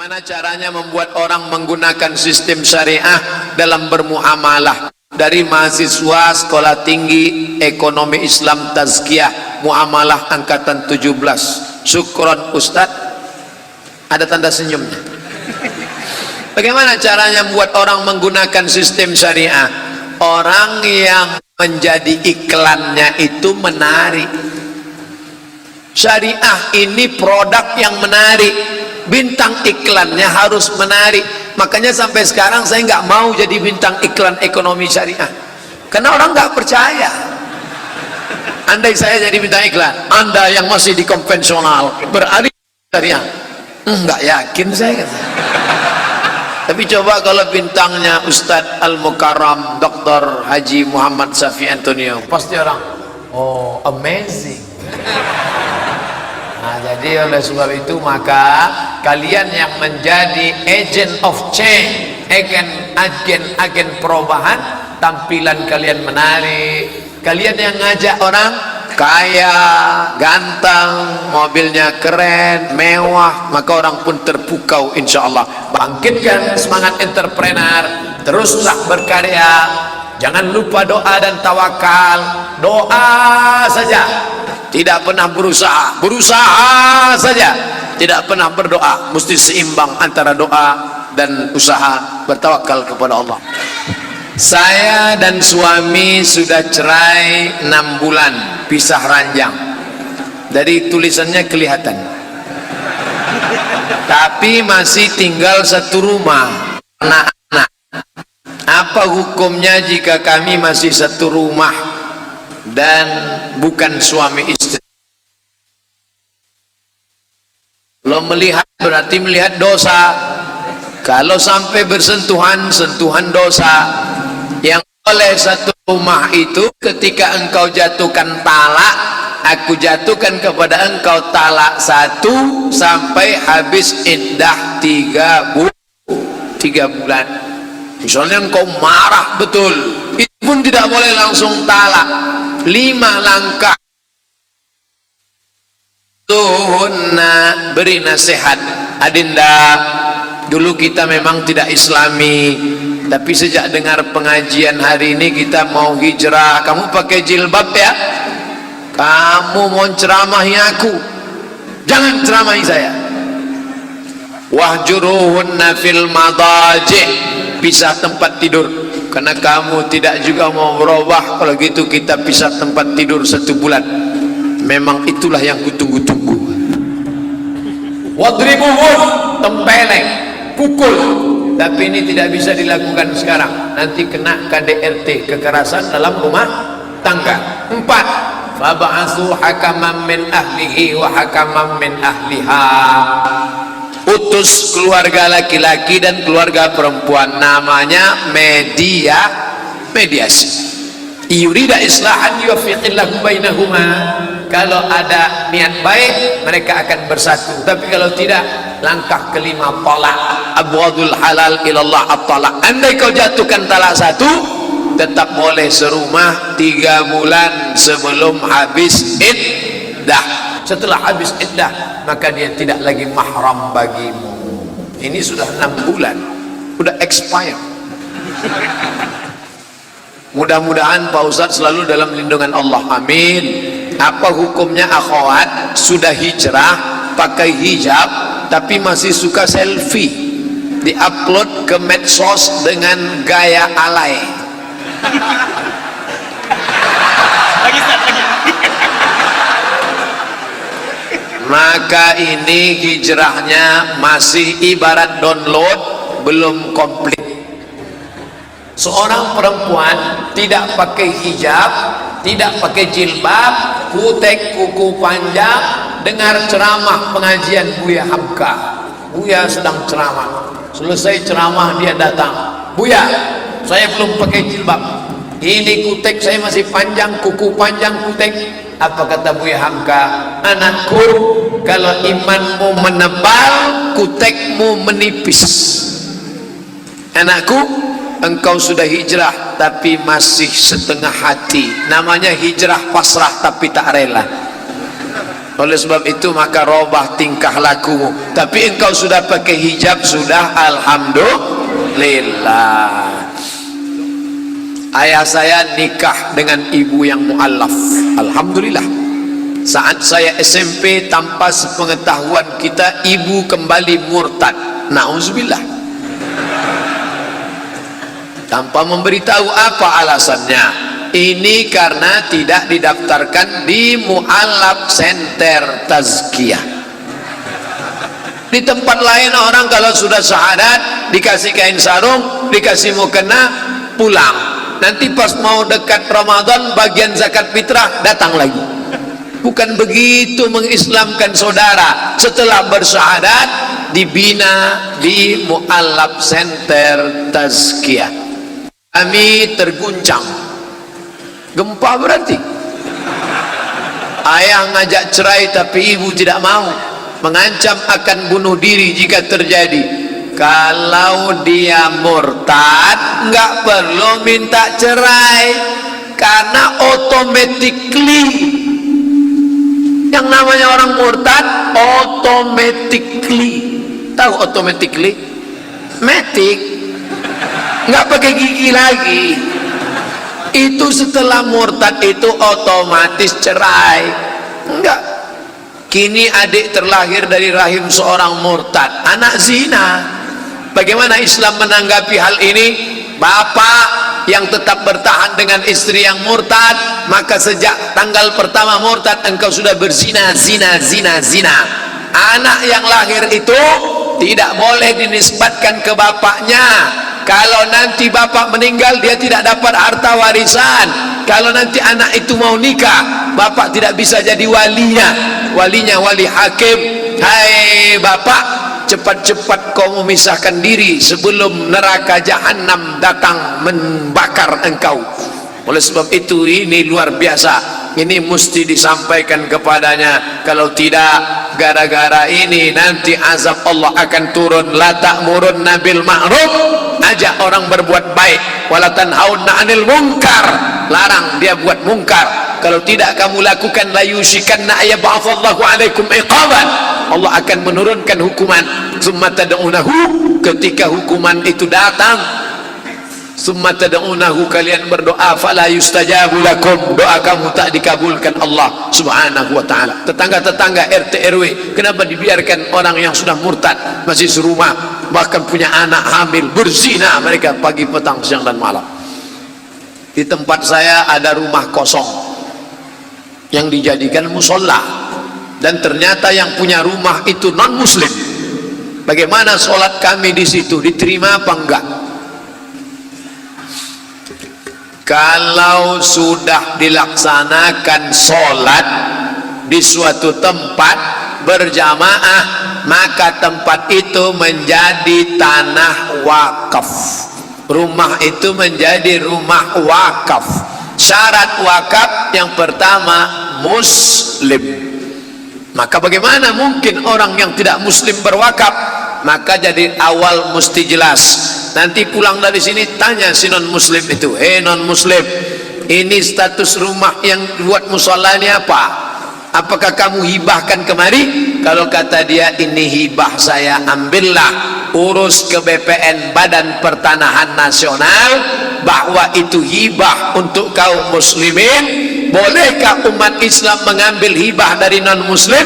Bagaimana caranya membuat orang menggunakan sistem syariah dalam bermuamalah? Dari mahasiswa sekolah tinggi ekonomi Islam tazkiyah muamalah angkatan 17. Syukron Ustaz. Ada tanda senyumnya. Bagaimana caranya membuat orang menggunakan sistem syariah? Orang yang menjadi iklannya itu menarik. Syariah ini produk yang menarik. Bintang iklannya harus menarik. Makanya sampai sekarang saya nggak mau jadi bintang iklan ekonomi syariah, karena orang nggak percaya. Andai saya jadi bintang iklan, Anda yang masih di konvensional beralih syariah, nggak yakin saya. Tapi coba kalau bintangnya Ustadz Al-Mukarram Dr. Haji Muhammad Safi Antonio, pasti orang, oh amazing. Nah, jadi oleh sebab itu maka kalian yang menjadi agent of change, agen perubahan, tampilan kalian menarik. Kalian yang ngajak orang kaya, ganteng, mobilnya keren, mewah, maka orang pun terpukau insya Allah. Bangkitkan semangat entrepreneur, teruslah berkarya. Jangan lupa doa dan tawakal. Doa saja, tidak pernah berusaha saja, tidak pernah berdoa. Mesti seimbang antara doa dan usaha, bertawakal kepada Allah. Saya dan suami sudah cerai 6 bulan, pisah ranjang. Dari tulisannya kelihatan. Tapi masih tinggal satu rumah, anak-anak. Apa hukumnya jika kami masih satu rumah dan bukan suami istri? Kalau melihat berarti melihat dosa. Kalau sampai sentuhan dosa. Yang oleh satu rumah itu ketika engkau jatuhkan talak, aku jatuhkan kepada engkau talak 1 sampai habis iddah 3 bulan. Misalnya engkau marah betul, itu pun tidak boleh langsung talak. 5 langkah. Tuhunna, beri nasihat. Adinda, dulu kita memang tidak islami, tapi sejak dengar pengajian hari ini kita mau hijrah. Kamu pakai jilbab ya, kamu mau ceramahi aku, jangan ceramahi saya. Wahjuruhunna fil madaji', pisah tempat tidur, karena kamu tidak juga mau berubah. Kalau gitu kita pisah tempat tidur 1 bulan. Memang itulah yang kutunggu-tunggu. Wadribuhun, tempeleng, pukul. Tapi ini tidak bisa dilakukan sekarang, nanti kena KDRT, kekerasan dalam rumah tangga. 4, fab'atsu hakaman min ahlihi wa hakaman min ahliha. Utus keluarga laki-laki dan keluarga perempuan, namanya mediasi. Yurida islahan yuwaffiqillahu bainahuma. Kalau ada niat baik, mereka akan bersatu. Tapi kalau tidak, langkah kelima talak. Abghadul halal ilallah at-talak. Andai kau jatuhkan talak 1, tetap boleh serumah 3 bulan sebelum habis iddah. Setelah habis iddah, maka dia tidak lagi mahram bagimu. Ini sudah 6 bulan, sudah expire. Mudah-mudahan Pak Ustadz selalu dalam lindungan Allah, amin. Apa hukumnya akhwat sudah hijrah, pakai hijab, tapi masih suka selfie, diupload ke medsos dengan gaya alay? Maka ini hijrahnya masih ibarat download, belum komplit. Seorang perempuan tidak pakai hijab, tidak pakai jilbab, kutek kuku panjang, dengar ceramah pengajian Buya Hamka. Buya sedang ceramah, selesai ceramah dia datang, Buya, saya belum pakai jilbab, ini kutek saya masih panjang, kuku panjang kutek. Apa kata Buya Hamka? Anakku, kalau imanmu menebal, kutekmu menipis. Anakku, engkau sudah hijrah tapi masih setengah hati. Namanya hijrah pasrah tapi tak rela. Oleh sebab itu maka robah tingkah lakumu. Tapi engkau sudah pakai hijab, sudah alhamdulillah. Ayah saya nikah dengan ibu yang mu'allaf, alhamdulillah. Saat saya SMP, tanpa sepengetahuan kita, ibu kembali murtad, na'udzubillah, tanpa memberitahu apa alasannya. Ini karena tidak didaftarkan di mu'allaf center tazkiyah. Di tempat lain orang kalau sudah syahadat dikasih kain sarung, dikasih mukena, pulang. Nanti pas mau dekat Ramadan, bagian zakat fitrah datang lagi. Bukan begitu mengislamkan saudara. Setelah bersyahadat dibina di mu'allaf center tazkiyah. Kami terguncang, gempa berarti. Ayah ngajak cerai tapi ibu tidak mau, mengancam akan bunuh diri jika terjadi. Kalau dia murtad nggak perlu minta cerai, karena automatically, yang namanya orang murtad automatically, tahu automatically, matic, nggak pakai gigi lagi. Itu setelah murtad itu otomatis cerai. Enggak. Kini adik terlahir dari rahim seorang murtad, anak zina. Bagaimana Islam menanggapi hal ini? Bapak yang tetap bertahan dengan istri yang murtad, maka sejak tanggal pertama murtad engkau sudah berzina, zina. Anak yang lahir itu tidak boleh dinisbatkan ke bapaknya. Kalau nanti bapak meninggal, dia tidak dapat harta warisan. Kalau nanti anak itu mau nikah, bapak tidak bisa jadi walinya wali hakim. Hai bapak, cepat-cepat kau memisahkan diri sebelum neraka jahanam datang membakar engkau. Oleh sebab itu ini luar biasa, ini mesti disampaikan kepadanya. Kalau tidak, gara-gara ini nanti azab Allah akan turun. La ta'murunna bil ma'ruf, ajak orang berbuat baik, wala tanhauna 'anil munkar, larang dia buat mungkar. Kalau tidak kamu lakukan, la yushikanna ayab'atsallahu 'alaikum iqaban, Allah akan menurunkan hukuman. Summa tad'unahu, ketika hukuman itu datang, summa tad'unahu, kalian berdoa, fala yustajabu lakum, doa kamu tak dikabulkan Allah subhanahu wa ta'ala. Tetangga-tetangga RT RW, kenapa dibiarkan orang yang sudah murtad masih serumah, bahkan punya anak hamil, berzina mereka pagi, petang, siang dan malam. Di tempat saya ada rumah kosong yang dijadikan musola, dan ternyata yang punya rumah itu non muslim. Bagaimana sholat kami di situ, diterima apa enggak? Kalau sudah dilaksanakan sholat di suatu tempat berjamaah, maka tempat itu menjadi tanah wakaf. Rumah itu menjadi rumah wakaf. Syarat wakaf yang pertama muslim. Maka bagaimana mungkin orang yang tidak muslim berwakaf? Maka jadi awal mesti jelas. Nanti pulang dari sini tanya si non muslim itu, non muslim, ini status rumah yang buat musola ini apa? Apakah kamu hibahkan kemari? Kalau kata dia ini hibah saya, ambillah, urus ke BPN, Badan Pertanahan Nasional, bahwa itu hibah untuk kaum muslimin. Bolehkah umat Islam mengambil hibah dari non muslim?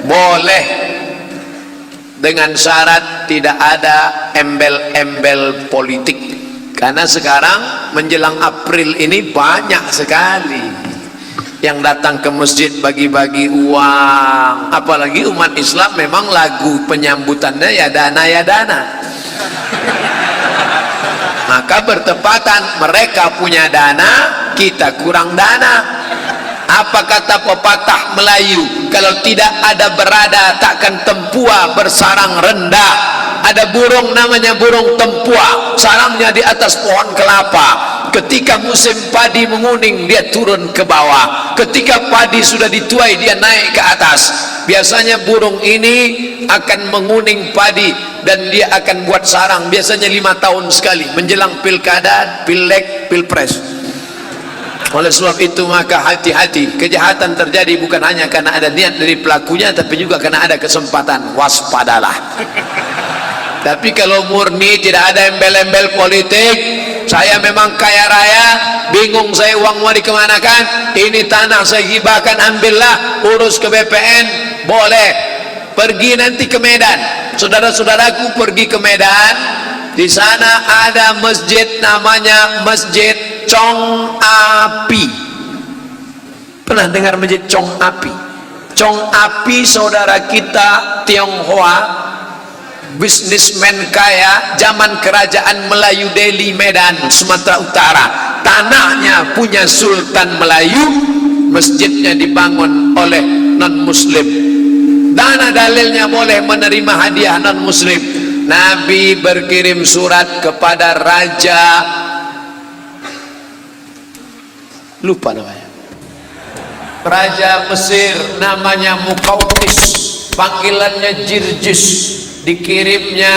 Boleh, dengan syarat tidak ada embel-embel politik. Karena sekarang menjelang April ini banyak sekali yang datang ke masjid bagi-bagi uang. Apalagi umat Islam memang lagu penyambutannya ya dana. Maka bertepatan mereka punya dana, kita kurang dana. Apa kata pepatah Melayu? Kalau tidak ada berada, takkan tempua bersarang rendah. Ada burung namanya burung tempua, sarangnya di atas pohon kelapa. Ketika musim padi menguning, dia turun ke bawah. Ketika padi sudah dituai, dia naik ke atas. Biasanya burung ini akan menguning padi dan dia akan buat sarang. Biasanya 5 tahun sekali, menjelang pilkada, pileg, pilpres. Oleh sebab itu maka hati-hati, kejahatan terjadi bukan hanya karena ada niat dari pelakunya, tapi juga karena ada kesempatan. Waspadalah. Tapi kalau murni tidak ada embel-embel politik, saya memang kaya raya, bingung saya uang mau dikemanakan, ini tanah saya hibahkan, ambillah, urus ke BPN, boleh. Pergi nanti ke Medan, saudara-saudaraku pergi ke Medan, di sana ada masjid namanya Masjid Chong Api. Pernah dengar masjid Chong Api? Chong Api saudara kita Tionghoa, bisnismen kaya zaman kerajaan Melayu Delhi Medan Sumatera Utara, tanahnya punya Sultan Melayu, masjidnya dibangun oleh non muslim. Dana dalilnya boleh menerima hadiah non muslim. Nabi berkirim surat kepada raja, lupa namanya, raja Mesir namanya Mukautis, panggilannya Jirjis. Dikirimnya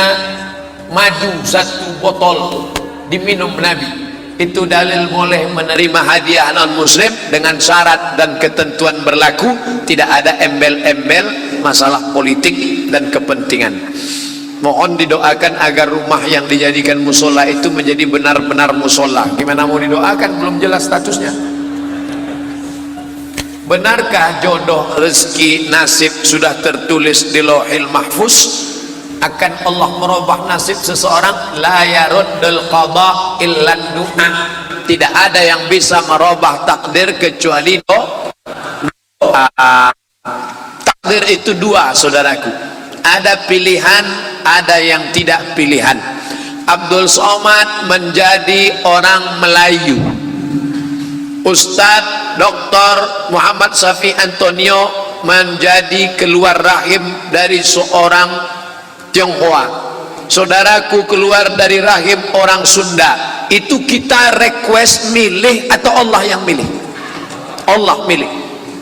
madu 1 botol, diminum Nabi. Itu dalil boleh menerima hadiah non muslim dengan syarat dan ketentuan berlaku, tidak ada embel-embel masalah politik dan kepentingan. Mohon didoakan agar rumah yang dijadikan musola itu menjadi benar-benar musola. Gimana mau didoakan, belum jelas statusnya. Benarkah jodoh, rezeki, nasib sudah tertulis di Lauhil Mahfuz? Akan Allah merubah nasib seseorang? La yaruddul qada illa du'a. Tidak ada yang bisa merubah takdir kecuali doa. Takdir itu 2, saudaraku, ada pilihan, ada yang tidak pilihan. Abdul Somad menjadi orang Melayu, Ustadz Dr. Muhammad Safi Antonio menjadi keluar rahim dari seorang Tionghoa, saudaraku keluar dari rahim orang Sunda. Itu kita request milih atau Allah yang milih? Allah milih,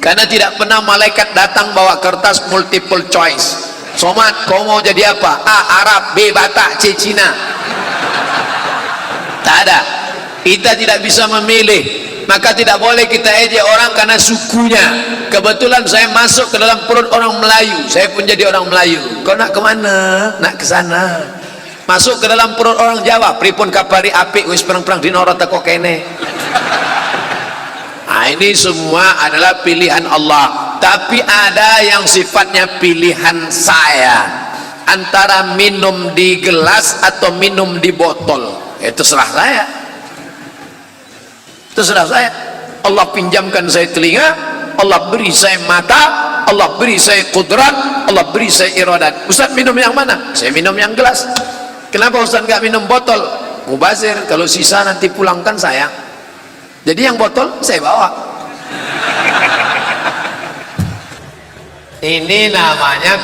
karena tidak pernah malaikat datang bawa kertas multiple choice. Somad, kau mau jadi apa? A. Arab, B. Batak, C. Cina. Tak ada. Kita tidak bisa memilih. Maka tidak boleh kita ejek orang karena sukunya. Kebetulan saya masuk ke dalam perut orang Melayu, saya pun jadi orang Melayu. Kau nak kemana? Nak ke sana. Masuk ke dalam perut orang Jawa, pripun kapari apik wis perang-perang di norota kok kene. Nah, ini semua adalah pilihan Allah. Tapi ada yang sifatnya pilihan saya, antara minum di gelas atau minum di botol. Itu serah saya. Terserah saya. Allah pinjamkan saya telinga, Allah beri saya mata, Allah beri saya kudrat, Allah beri saya iradat. Ustaz minum yang mana? Saya minum yang gelas. Kenapa Ustaz nggak minum botol? Mubazir, kalau sisa nanti pulangkan sayang. Jadi yang botol saya bawa. Ini namanya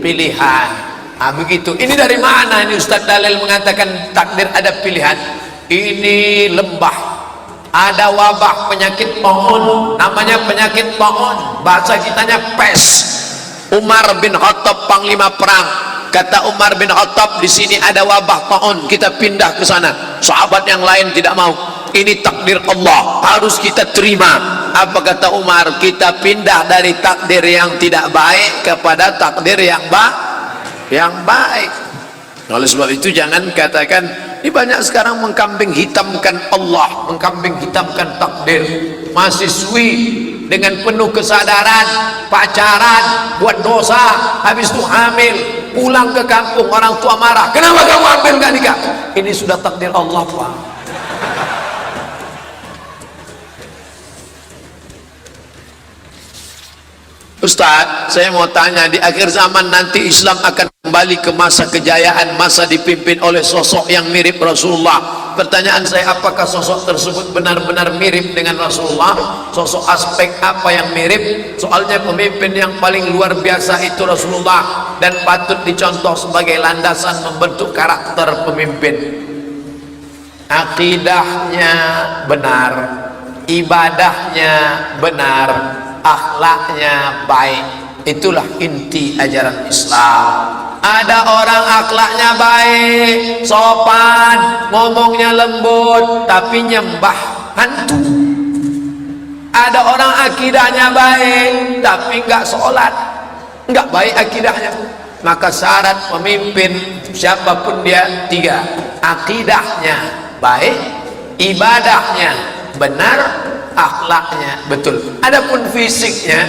pilihan. Nah, begitu. Ini dari mana ini Ustaz dalil mengatakan takdir ada pilihan? Ini lembah. Ada wabah penyakit pohon, namanya penyakit pohon, bahasa kitanya pes. Umar bin Khattab panglima perang, kata Umar bin Khattab, di sini ada wabah pohon, kita pindah ke sana. Sahabat yang lain tidak mau. Ini takdir Allah, harus kita terima. Apa kata Umar? Kita pindah dari takdir yang tidak baik kepada takdir yang baik. Oleh sebab itu jangan katakan, ini banyak sekarang mengkambing hitamkan Allah, mengkambing hitamkan takdir. Mahasiswi dengan penuh kesadaran pacaran, buat dosa, habis itu hamil, pulang ke kampung, orang tua marah, kenapa kamu hamil gak nikah? Ini sudah takdir Allah, Pak. Ustaz, saya mau tanya, di akhir zaman nanti Islam akan kembali ke masa kejayaan, masa dipimpin oleh sosok yang mirip Rasulullah. Pertanyaan saya, apakah sosok tersebut benar-benar mirip dengan Rasulullah? Sosok aspek apa yang mirip? Soalnya pemimpin yang paling luar biasa itu Rasulullah, dan patut dicontoh sebagai landasan membentuk karakter pemimpin. Akidahnya benar, ibadahnya benar, akhlaknya baik. Itulah inti ajaran Islam. Ada orang akhlaknya baik, sopan, ngomongnya lembut, tapi nyembah hantu. Ada orang akidahnya baik tapi nggak sholat, nggak baik akidahnya. Maka syarat pemimpin siapapun dia tiga: akidahnya baik, ibadahnya benar, akhlaknya betul. Adapun fisiknya,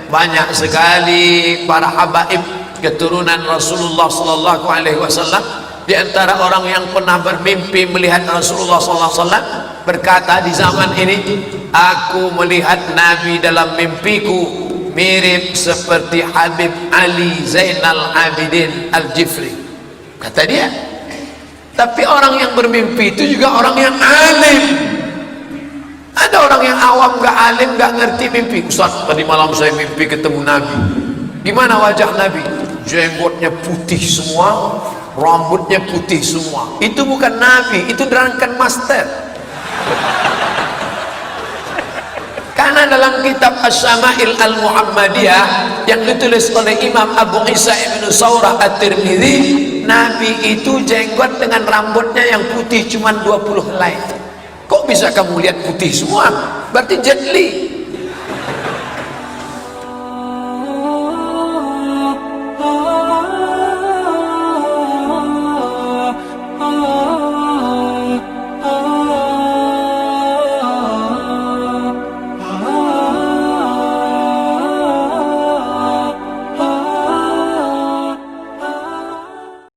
banyak sekali para habaib keturunan Rasulullah sallallahu alaihi wasallam, di antara orang yang pernah bermimpi melihat Rasulullah sallallahu alaihi wasallam berkata di zaman ini, aku melihat Nabi dalam mimpiku mirip seperti Habib Ali Zainal Abidin Al-Jifri, kata dia. Tapi orang yang bermimpi itu juga orang yang alim. Ada orang yang awam, gak alim, gak ngerti mimpi. Ustaz, tadi malam saya mimpi ketemu Nabi. Gimana wajah Nabi? Jenggotnya putih semua, rambutnya putih semua. Itu bukan Nabi, itu Drunken Master. Karena dalam kitab Asy-Syama'il Al-Muhammadiyah yang ditulis oleh Imam Abu Isa Ibn Saurah At-Tirmidzi, Nabi itu jenggot dengan rambutnya yang putih cuma 20 helai. Kok bisa kamu lihat putih semua? Berarti jet li.